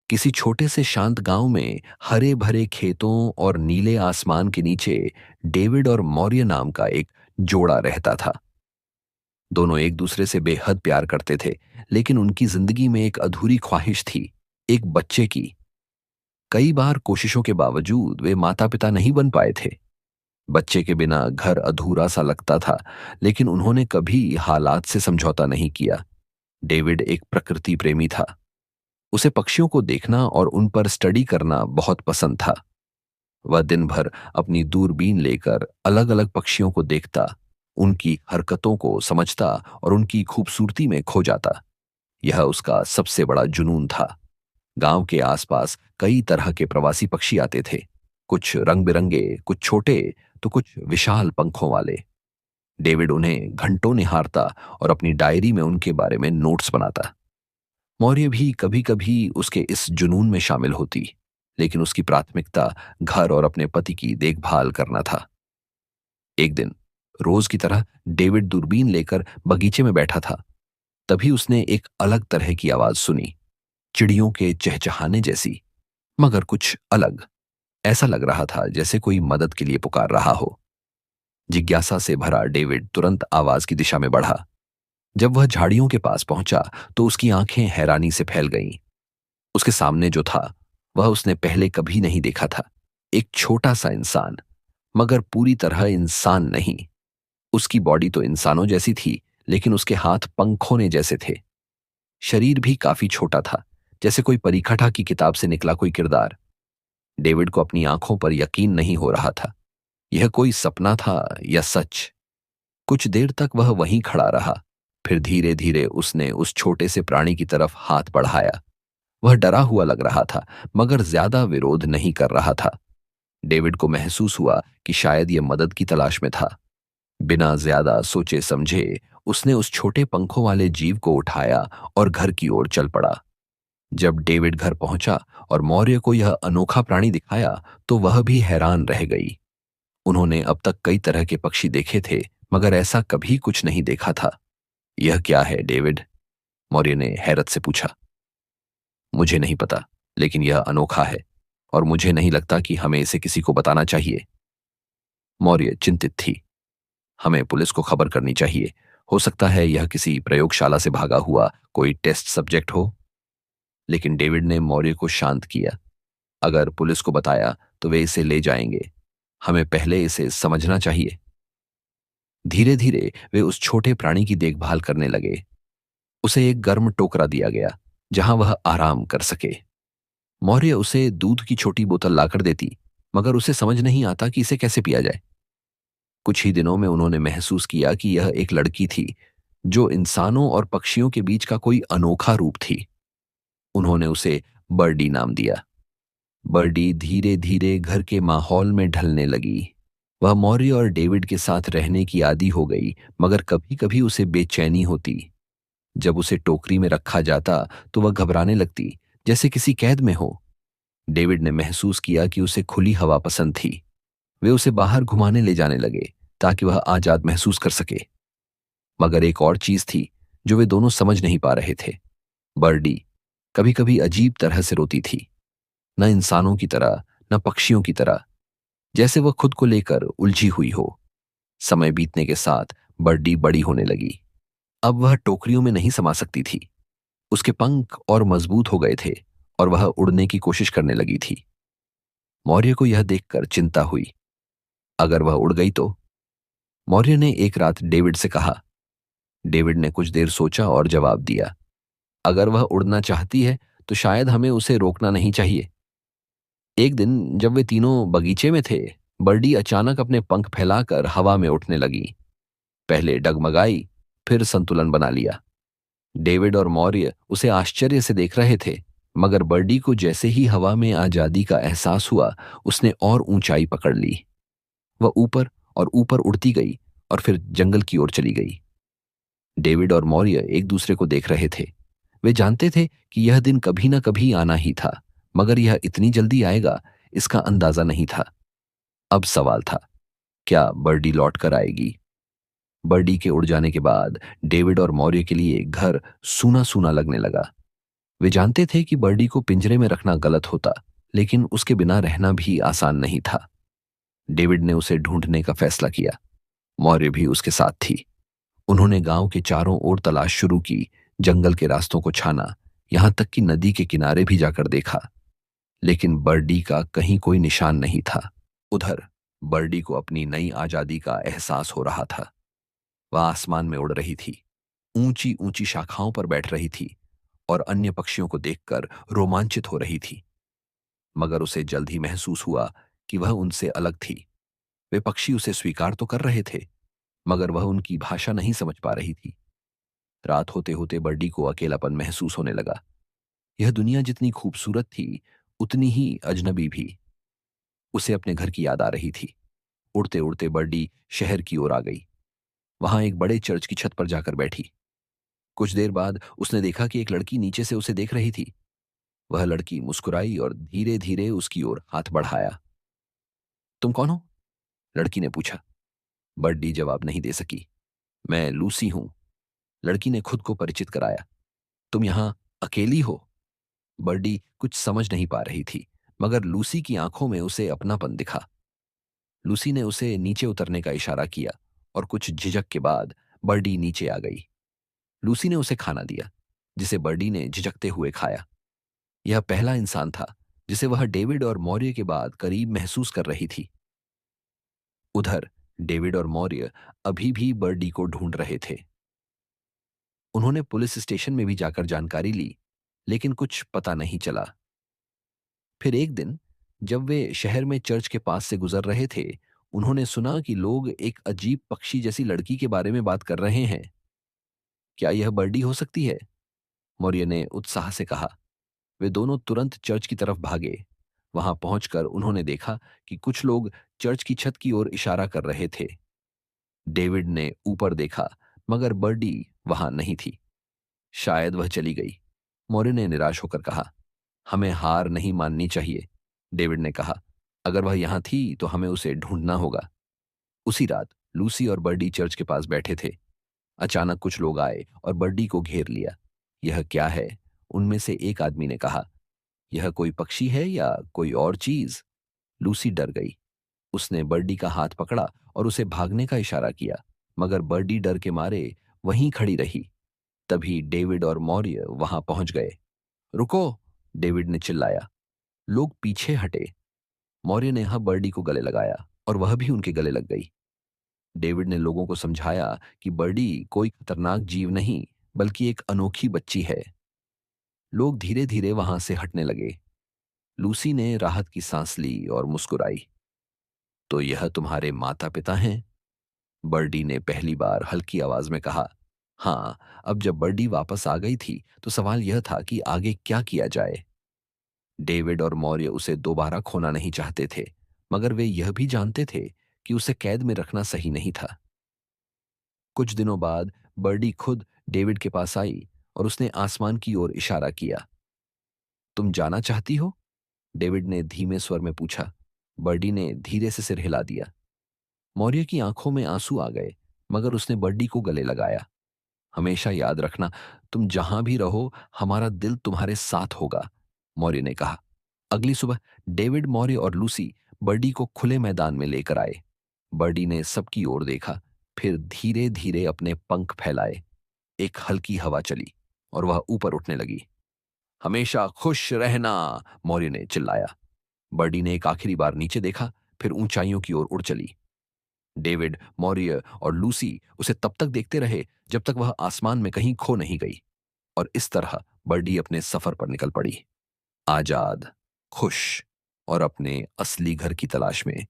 किसी छोटे से शांत गांव में हरे भरे खेतों और नीले आसमान के नीचे डेविड और मौर्य नाम का एक जोड़ा रहता था। दोनों एक दूसरे से बेहद प्यार करते थे, लेकिन उनकी जिंदगी में एक अधूरी ख्वाहिश थी, एक बच्चे की। कई बार कोशिशों के बावजूद वे माता पिता नहीं बन पाए थे। बच्चे के बिना घर अधूरा सा लगता था, लेकिन उन्होंने कभी हालात से समझौता नहीं किया। डेविड एक प्रकृति प्रेमी था। उसे पक्षियों को देखना और उन पर स्टडी करना बहुत पसंद था। वह दिन भर अपनी दूरबीन लेकर अलग अलग पक्षियों को देखता, उनकी हरकतों को समझता और उनकी खूबसूरती में खो जाता। यह उसका सबसे बड़ा जुनून था। गांव के आसपास कई तरह के प्रवासी पक्षी आते थे, कुछ रंग बिरंगे, कुछ छोटे, तो कुछ विशाल पंखों वाले। डेविड उन्हें घंटों निहारता और अपनी डायरी में उनके बारे में नोट्स बनाता। मौर्य भी कभी कभी उसके इस जुनून में शामिल होती, लेकिन उसकी प्राथमिकता घर और अपने पति की देखभाल करना था। एक दिन रोज की तरह डेविड दूरबीन लेकर बगीचे में बैठा था। तभी उसने एक अलग तरह की आवाज सुनी, चिड़ियों के चहचहाने जैसी, मगर कुछ अलग। ऐसा लग रहा था जैसे कोई मदद के लिए पुकार रहा हो। जिज्ञासा से भरा डेविड तुरंत आवाज की दिशा में बढ़ा। जब वह झाड़ियों के पास पहुंचा तो उसकी आंखें हैरानी से फैल गईं। उसके सामने जो था वह उसने पहले कभी नहीं देखा था। एक छोटा सा इंसान, मगर पूरी तरह इंसान नहीं। उसकी बॉडी तो इंसानों जैसी थी, लेकिन उसके हाथ पंखों ने जैसे थे। शरीर भी काफी छोटा था, जैसे कोई परीखटा की किताब से निकला कोई किरदार। डेविड को अपनी आंखों पर यकीन नहीं हो रहा था। यह कोई सपना था या सच? कुछ देर तक वह वहीं खड़ा रहा। फिर धीरे धीरे उसने उस छोटे से प्राणी की तरफ हाथ बढ़ाया। वह डरा हुआ लग रहा था, मगर ज्यादा विरोध नहीं कर रहा था। डेविड को महसूस हुआ कि शायद यह मदद की तलाश में था। बिना ज्यादा सोचे समझे उसने उस छोटे पंखों वाले जीव को उठाया और घर की ओर चल पड़ा। जब डेविड घर पहुंचा और मौर्य को यह अनोखा प्राणी दिखाया, तो वह भी हैरान रह गई। उन्होंने अब तक कई तरह के पक्षी देखे थे, मगर ऐसा कभी कुछ नहीं देखा था। यह क्या है डेविड? मौर्य ने हैरत से पूछा। मुझे नहीं पता, लेकिन यह अनोखा है और मुझे नहीं लगता कि हमें इसे किसी को बताना चाहिए। मौर्य चिंतित थी। हमें पुलिस को खबर करनी चाहिए। हो सकता है यह किसी प्रयोगशाला से भागा हुआ कोई टेस्ट सब्जेक्ट हो। लेकिन डेविड ने मौर्य को शांत किया। अगर पुलिस को बताया तो वे इसे ले जाएंगे। हमें पहले इसे समझना चाहिए। धीरे धीरे वे उस छोटे प्राणी की देखभाल करने लगे। उसे एक गर्म टोकरा दिया गया जहां वह आराम कर सके। मौर्य उसे दूध की छोटी बोतल लाकर देती, मगर उसे समझ नहीं आता कि इसे कैसे पिया जाए। कुछ ही दिनों में उन्होंने महसूस किया कि यह एक लड़की थी, जो इंसानों और पक्षियों के बीच का कोई अनोखा रूप थी। उन्होंने उसे बर्डी नाम दिया। बर्डी धीरे धीरे घर के माहौल में ढलने लगी। वह मौर्य और डेविड के साथ रहने की आदी हो गई, मगर कभी कभी उसे बेचैनी होती। जब उसे टोकरी में रखा जाता तो वह घबराने लगती, जैसे किसी कैद में हो। डेविड ने महसूस किया कि उसे खुली हवा पसंद थी। वे उसे बाहर घुमाने ले जाने लगे ताकि वह आजाद महसूस कर सके। मगर एक और चीज थी जो वे दोनों समझ नहीं पा रहे थे। बर्डी कभी कभी अजीब तरह से रोती थी, न इंसानों की तरह, न पक्षियों की तरह, जैसे वह खुद को लेकर उलझी हुई हो। समय बीतने के साथ बर्डी बड़ी होने लगी। अब वह टोकरियों में नहीं समा सकती थी। उसके पंख और मजबूत हो गए थे और वह उड़ने की कोशिश करने लगी थी। मौर्य को यह देखकर चिंता हुई। अगर वह उड़ गई तो? मौर्य ने एक रात डेविड से कहा। डेविड ने कुछ देर सोचा और जवाब दिया, अगर वह उड़ना चाहती है तो शायद हमें उसे रोकना नहीं चाहिए। एक दिन जब वे तीनों बगीचे में थे, बर्डी अचानक अपने पंख फैलाकर हवा में उठने लगी। पहले डगमगाई, फिर संतुलन बना लिया। डेविड और मौर्य उसे आश्चर्य से देख रहे थे, मगर बर्डी को जैसे ही हवा में आजादी का एहसास हुआ, उसने और ऊंचाई पकड़ ली। वह ऊपर और ऊपर उड़ती गई और फिर जंगल की ओर चली गई। डेविड और मौर्य एक दूसरे को देख रहे थे। वे जानते थे कि यह दिन कभी ना कभी आना ही था, मगर यह इतनी जल्दी आएगा, इसका अंदाजा नहीं था। अब सवाल था, क्या बर्डी लौट कर आएगी? बर्डी के उड़ जाने के बाद डेविड और मौर्य के लिए घर सूना सूना लगने लगा। वे जानते थे कि बर्डी को पिंजरे में रखना गलत होता, लेकिन उसके बिना रहना भी आसान नहीं था। डेविड ने उसे ढूंढने का फैसला किया। मौर्य भी उसके साथ थी। उन्होंने गांव के चारों ओर तलाश शुरू की, जंगल के रास्तों को छाना, यहां तक कि नदी के किनारे भी जाकर देखा, लेकिन बर्डी का कहीं कोई निशान नहीं था। उधर बर्डी को अपनी नई आजादी का एहसास हो रहा था। वह आसमान में उड़ रही थी, ऊंची ऊंची शाखाओं पर बैठ रही थी और अन्य पक्षियों को देखकर रोमांचित हो रही थी। मगर उसे जल्द ही महसूस हुआ कि वह उनसे अलग थी। वे पक्षी उसे स्वीकार तो कर रहे थे, मगर वह उनकी भाषा नहीं समझ पा रही थी। रात होते होते बर्डी को अकेलापन महसूस होने लगा। यह दुनिया जितनी खूबसूरत थी, उतनी ही अजनबी भी। उसे अपने घर की याद आ रही थी। उड़ते उड़ते बर्डी शहर की ओर आ गई। वहां एक बड़े चर्च की छत पर जाकर बैठी। कुछ देर बाद उसने देखा कि एक लड़की नीचे से उसे देख रही थी। वह लड़की मुस्कुराई और धीरे धीरे उसकी ओर हाथ बढ़ाया। तुम कौन हो? लड़की ने पूछा। बर्डी जवाब नहीं दे सकी। मैं लूसी हूं। लड़की ने खुद को परिचित कराया। तुम यहां अकेली हो? बर्डी कुछ समझ नहीं पा रही थी, मगर लूसी की आंखों में उसे अपनापन दिखा। लूसी ने उसे नीचे उतरने का इशारा किया और कुछ झिझक के बाद बर्डी नीचे आ गई। लूसी ने उसे खाना दिया, जिसे बर्डी ने झिझकते हुए खाया। यह पहला इंसान था जिसे वह डेविड और मौर्य के बाद करीब महसूस कर रही थी। उधर डेविड और मौर्य अभी भी बर्डी को ढूंढ रहे थे। उन्होंने पुलिस स्टेशन में भी जाकर जानकारी ली, लेकिन कुछ पता नहीं चला। फिर एक दिन जब वे शहर में चर्च के पास से गुजर रहे थे, उन्होंने सुना कि लोग एक अजीब पक्षी जैसी लड़की के बारे में बात कर रहे हैं। क्या यह बर्डी हो सकती है? मौर्य ने उत्साह से कहा। वे दोनों तुरंत चर्च की तरफ भागे। वहां पहुंचकर उन्होंने देखा कि कुछ लोग चर्च की छत की ओर इशारा कर रहे थे। डेविड ने ऊपर देखा, मगर बर्डी वहां नहीं थी। शायद वह चली गई। मौर्य ने निराश होकर कहा। हमें हार नहीं माननी चाहिए, डेविड ने कहा। अगर वह यहां थी तो हमें उसे ढूंढना होगा। उसी रात लूसी और बर्डी चर्च के पास बैठे थे। अचानक कुछ लोग आए और बर्डी को घेर लिया। यह क्या है? उनमें से एक आदमी ने कहा। यह कोई पक्षी है या कोई और चीज? लूसी डर गई। उसने बर्डी का हाथ पकड़ा और उसे भागने का इशारा किया, मगर बर्डी डर के मारे वहीं खड़ी रही। तभी डेविड और मौर्य वहां पहुंच गए। रुको! डेविड ने चिल्लाया। लोग पीछे हटे। मौर्य ने यहां बर्डी को गले लगाया और वह भी उनके गले लग गई। डेविड ने लोगों को समझाया कि बर्डी कोई खतरनाक जीव नहीं, बल्कि एक अनोखी बच्ची है। लोग धीरे धीरे वहां से हटने लगे। लूसी ने राहत की सांस ली और मुस्कुराई। तो यह तुम्हारे माता पिता हैं? बर्डी ने पहली बार हल्की आवाज में कहा। हाँ। अब जब बर्डी वापस आ गई थी तो सवाल यह था कि आगे क्या किया जाए। डेविड और मौर्य उसे दोबारा खोना नहीं चाहते थे, मगर वे यह भी जानते थे कि उसे कैद में रखना सही नहीं था। कुछ दिनों बाद बर्डी खुद डेविड के पास आई और उसने आसमान की ओर इशारा किया। तुम जाना चाहती हो? डेविड ने धीमे स्वर में पूछा। बर्डी ने धीरे से सिर हिला दिया। मौर्य की आंखों में आंसू आ गए, मगर उसने बर्डी को गले लगाया। हमेशा याद रखना, तुम जहां भी रहो, हमारा दिल तुम्हारे साथ होगा, मौर्य ने कहा। अगली सुबह डेविड, मौर्य और लूसी बर्डी को खुले मैदान में लेकर आए। बर्डी ने सबकी ओर देखा, फिर धीरे धीरे अपने पंख फैलाए। एक हल्की हवा चली और वह ऊपर उठने लगी। हमेशा खुश रहना, मौर्य ने चिल्लाया। बर्डी ने एक आखिरी बार नीचे देखा, फिर ऊंचाइयों की ओर उड़ चली। डेविड, मौर्य और लूसी उसे तब तक देखते रहे जब तक वह आसमान में कहीं खो नहीं गई। और इस तरह बर्डी अपने सफर पर निकल पड़ी, आजाद, खुश और अपने असली घर की तलाश में।